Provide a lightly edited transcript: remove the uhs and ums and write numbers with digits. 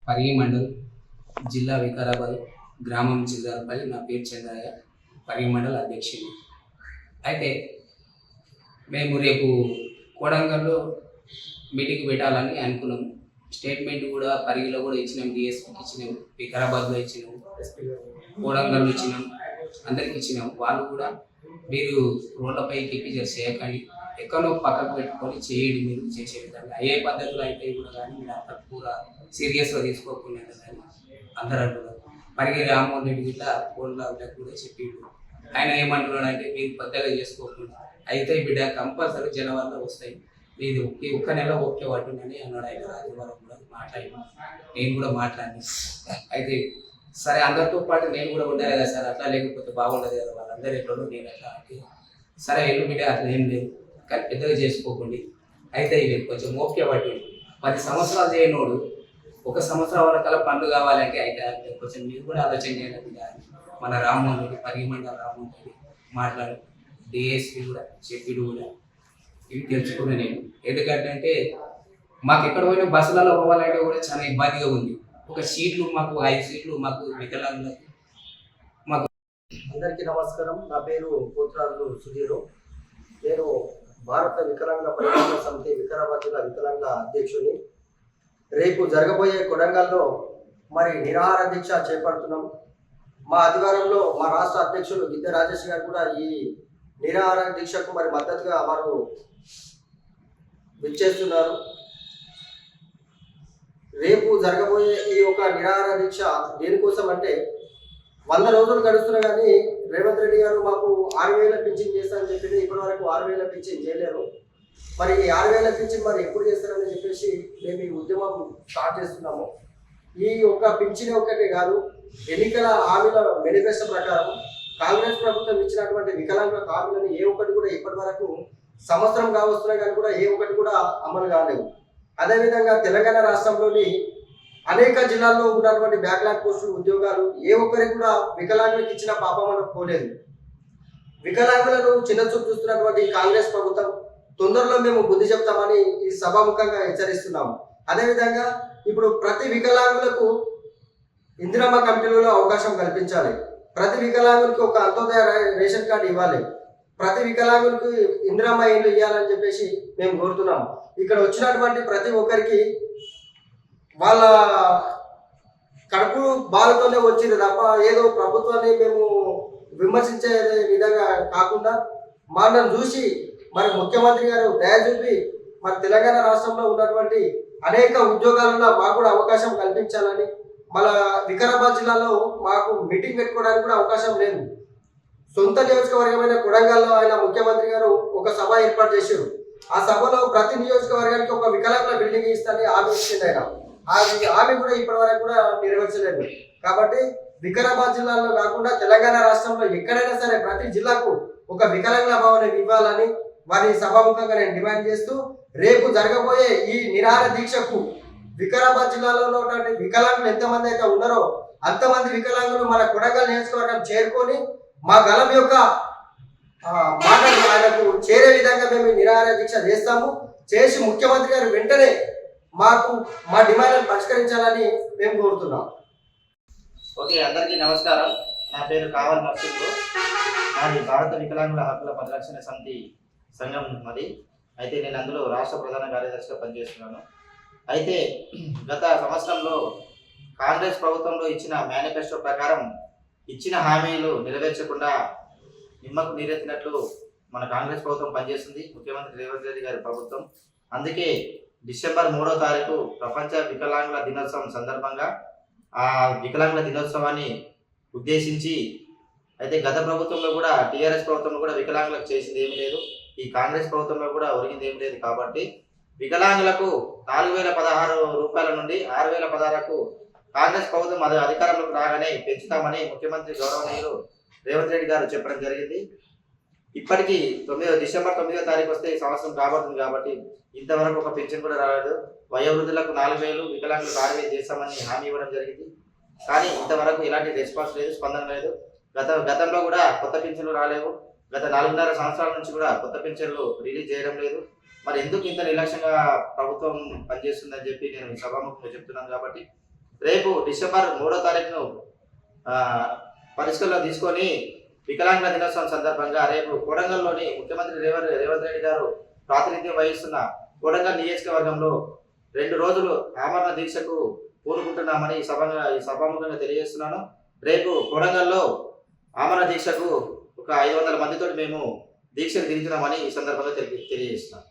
పరిగి మండల్ జిల్లా వికారాబాద్ గ్రామం చిల్లాలపల్లి. నా పేరు చంద్రయ్య, పరిగి మండల్ అధ్యక్షుడు. అయితే మేము రేపు కోడంగల్లో మీటింగ్ పెట్టాలని అనుకున్నాము. స్టేట్మెంట్ కూడా పరిగిలో కూడా ఇచ్చినాం, డిఎస్పీకి ఇచ్చినాం, వికారాబాద్లో ఇచ్చినాం, కోడంగల్లో ఇచ్చినాం, అందరికి ఇచ్చినాం. వాళ్ళు కూడా మీరు రోడ్లపై కిపిచర్ చేయకండి, ఎక్కడో పక్కకు పెట్టుకొని చేయండి, మీరు చేసే విధంగా అయ్యే పద్ధతులు అయితే కూడా కానీ మీరు అంత పూరా సీరియస్గా తీసుకోకుండా కానీ అందరూ అంటున్నారు. పరిగి రామ్మోహన్ రెడ్డి ఇట్లా ఫోన్లో కూడా చెప్పిండు. ఆయన ఏమంటున్నాడు అంటే మీరు పెద్దగా చేసుకోకుండా అయితే బిడ్డ కంపల్సరీ జనవరిలో వస్తాయి, ఇది ఈ ఒక్క నెల ఓకే పట్టుందని అన్నాడు. ఆయన రాజువారం కూడా మాట్లాడి, నేను కూడా మాట్లాడి అయితే సరే అందరితో పాటు నేను కూడా ఉండాలి కదా సార్, అట్లా లేకపోతే బాగుండదు కదా, వాళ్ళందరూ ఎట్లా నేను అట్లా అంటే సరే ఎల్లు బిడ్డ అట్లా ఏం లేదు కానీ పెద్దగా చేసుకోకండి అయితే ఇది కొంచెం ఓకే పట్టింది. 10 సంవత్సరాలు చేయనోడు 1 సంవత్సరం వరకల్లా పనులు కావాలంటే అయితే అంటే కొంచెం మీరు కూడా ఆలోచన చేయాలి. మన రామ్మోహన్ రెడ్డి, పరిగి మండల రామ్మోహన్ రెడ్డి మాట్లాడు, డిఎస్పీ కూడా చెప్పిడు కూడా ఇవి తెలుసుకున్నా నేను. ఎందుకంటే మాకు ఎక్కడ పోయినా బస్సులలో పోవాలంటే కూడా చాలా ఇబ్బందిగా ఉంది. ఒక సీట్లు మాకు 5 సీట్లు మాకు వికలాంగులకు. మాకు అందరికీ నమస్కారం. నా పేరు పోతురాజు సుధీరు. నేను భారత వికలాంగ పరిపాలన సమితి వికారాబాద్ జిల్లా వికలాంగ అధ్యక్షుని. రేపు జరగబోయే కొడంగల్లో మరి నిరాహార దీక్ష చేపడుతున్నాం. మా ఆదివారంలో మా రాష్ట్ర అధ్యక్షులు గిద్దె రాజేష్ గారు కూడా ఈ నిరాహార దీక్షకు మరి మద్దతుగా వారు విచ్చేస్తున్నారు. రేపు జరగబోయే ఈ యొక్క నిరాహార దీక్ష దేనికోసం అంటే 100 రోజులు గడుస్తున్నా కానీ రేవంత్ రెడ్డి గారు మాకు 6,000 పింఛన్ చేస్తారని చెప్పి ఇప్పటి వరకు 6,000 పింఛన్ చేయలేరు. మరి ఈ 6,000 పింఛన్ మరి ఎప్పుడు చేస్తారని చెప్పేసి మేము ఈ ఉద్యమం స్టార్ట్ చేస్తున్నాము. ఈ ఒక్క పింఛన్ ఒక్కటే కాదు, ఎన్నికల హామీల మేనిఫెస్టో ప్రకారం కాంగ్రెస్ ప్రభుత్వం ఇచ్చినటువంటి వికలాంగుల హామీలను ఏ ఒక్కటి కూడా ఇప్పటి వరకు సంవత్సరం కావస్తున్నా కానీ కూడా ఏ ఒక్కటి కూడా అమలు కాలేవు. అదేవిధంగా తెలంగాణ రాష్ట్రంలోని అనేక జిల్లాల్లో ఉన్నటువంటి బ్యాక్లాగ్ పోస్టులు ఉద్యోగాలు ఏ ఒక్కరికి కూడా వికలాంగులకు ఇచ్చిన పాపం మనకు పోలేదు. వికలాంగులను చిన్న చూపు చూస్తున్నటువంటి కాంగ్రెస్ ప్రభుత్వం తొందరలో మేము బుద్ధి చెప్తామని ఈ సభాముఖంగా హెచ్చరిస్తున్నాము. అదేవిధంగా ఇప్పుడు ప్రతి వికలాంగులకు ఇందిరమ్మ కమిటీలలో అవకాశం కల్పించాలి. ప్రతి వికలాంగునికి ఒక అంత్యోదయ రేషన్ కార్డు ఇవ్వాలి. ప్రతి వికలాంగులకు ఇందిరమ్మ ఇల్లు ఇవ్వాలని చెప్పేసి మేము కోరుతున్నాము. ఇక్కడ వచ్చినటువంటి ప్రతి ఒక్కరికి వాళ్ళ కడుపు బాధతోనే వచ్చింది తప్ప ఏదో ప్రభుత్వాన్ని మేము విమర్శించే విధంగా కాకుండా మనల్ని చూసి మరి ముఖ్యమంత్రి గారు దయ చూపి మరి తెలంగాణ రాష్ట్రంలో ఉన్నటువంటి అనేక ఉద్యోగాలలో మాకు కూడా అవకాశం కల్పించాలని, మన వికారాబాద్ జిల్లాలో మాకు మీటింగ్ పెట్టుకోవడానికి కూడా అవకాశం లేదు. సొంత నియోజకవర్గమైన కొడంగల్లో ఆయన ముఖ్యమంత్రి గారు ఒక సభ ఏర్పాటు చేశారు. ఆ సభలో ప్రతి నియోజకవర్గానికి ఒక వికలాంగుల బిల్డింగ్ ఇస్తానని హామీ ఇచ్చింది ఆయన. హామీ కూడా ఇప్పటి వరకు కూడా నెరవేర్చలేదు. కాబట్టి వికారాబాద్ జిల్లాలో కాకుండా తెలంగాణ రాష్ట్రంలో ఎక్కడైనా సరే ప్రతి జిల్లాకు ఒక వికలాంగుల భవనం ఇవ్వాలని వారి సభాముఖంగా నేను డిమాండ్ చేస్తూ రేపు జరగబోయే ఈ నిరాహార దీక్షకు వికారాబాద్ జిల్లాలో ఉన్నటువంటి వికలాంగులు ఎంతమంది అయితే ఉన్నారో అంతమంది వికలాంగులు మన కొడంగల్ నియోజకవర్గం చేరుకొని మా గలం యొక్క మాటలు ఆయనకు చేరే విధంగా మేము నిరాహార దీక్ష చేస్తాము. చేసి ముఖ్యమంత్రి గారు వెంటనే మాకు మా డిమాండ్లను పరిష్కరించాలని మేము కోరుతున్నాం. ఓకే, అందరికీ నమస్కారం. నా పేరు కావల్ నర్సింగ్లు. నాది భారత వికలాంగుల హక్కుల పరిరక్షణ సమితి సంఘం మాది. అయితే నేను అందులో రాష్ట్ర ప్రధాన కార్యదర్శిగా పనిచేస్తున్నాను. అయితే గత సంవత్సరంలో కాంగ్రెస్ ప్రభుత్వంలో ఇచ్చిన మేనిఫెస్టో ప్రకారం ఇచ్చిన హామీలు నెరవేర్చకుండా నిమ్మకు నీరెత్తినట్లు మన కాంగ్రెస్ ప్రభుత్వం పనిచేస్తుంది, ముఖ్యమంత్రి రేవంత్ రెడ్డి గారి ప్రభుత్వం. అందుకే డిసెంబర్ 3వ తారీఖు ప్రపంచ వికలాంగుల దినోత్సవం సందర్భంగా ఆ వికలాంగుల దినోత్సవాన్ని ఉద్దేశించి అయితే గత ప్రభుత్వంలో కూడా టీఆర్ఎస్ ప్రభుత్వంలో కూడా వికలాంగులకు చేసింది ఏమీ లేదు, ఈ కాంగ్రెస్ ప్రభుత్వంలో కూడా ఒరిగింది ఏమీ లేదు. కాబట్టి వికలాంగులకు 4,016 రూపాయల నుండి 6,016కు కాంగ్రెస్ ప్రభుత్వం అధికారంలోకి రాగానే పెంచుతామని ముఖ్యమంత్రి గౌరవనీయులు రేవంత్ రెడ్డి గారు చెప్పడం జరిగింది. ఇప్పటికీ డిసెంబర్ 9వ తారీఖు వస్తే ఈ సంవత్సరం కాబోతుంది. కాబట్టి ఇంతవరకు ఒక పెన్షన్ కూడా రాలేదు. వయోవృద్ధులకు 4,000, వికలాంగులకు 6,000 చేస్తామని హామీ ఇవ్వడం జరిగింది. కానీ ఇంతవరకు ఎలాంటి రెస్పాన్స్ లేదు, స్పందన లేదు. గతంలో కూడా కొత్త పెన్షన్లు రాలేవు. గత 4.5 సంవత్సరాల నుంచి కూడా కొత్త పెన్షన్లు రిలీజ్ చేయడం లేదు. మరి ఎందుకు ఇంత నిర్లక్ష్యంగా ప్రభుత్వం పనిచేస్తుందని చెప్పి నేను సభాముఖంగా చెప్తున్నాను. కాబట్టి రేపు డిసెంబర్ 3వ తారీఖును పరిష్కరణలో తీసుకొని వికలాంగుల దినోత్సవం సందర్భంగా రేపు కొడంగల్లోని ముఖ్యమంత్రి రేవంత్ రెడ్డి గారు ప్రాతినిధ్యం వహిస్తున్న కొడంగల్ నియోజకవర్గంలో 2 రోజులు ఆమరణ దీక్షకు పూనుకుంటున్నామని ఈ సభాముఖంగా తెలియజేస్తున్నాను. రేపు కొడంగల్లో ఆమరణ దీక్షకు ఒక 500 మందితో మేము దీక్షకు దిగుతున్నామని ఈ సందర్భంగా తెలియజేస్తున్నాం.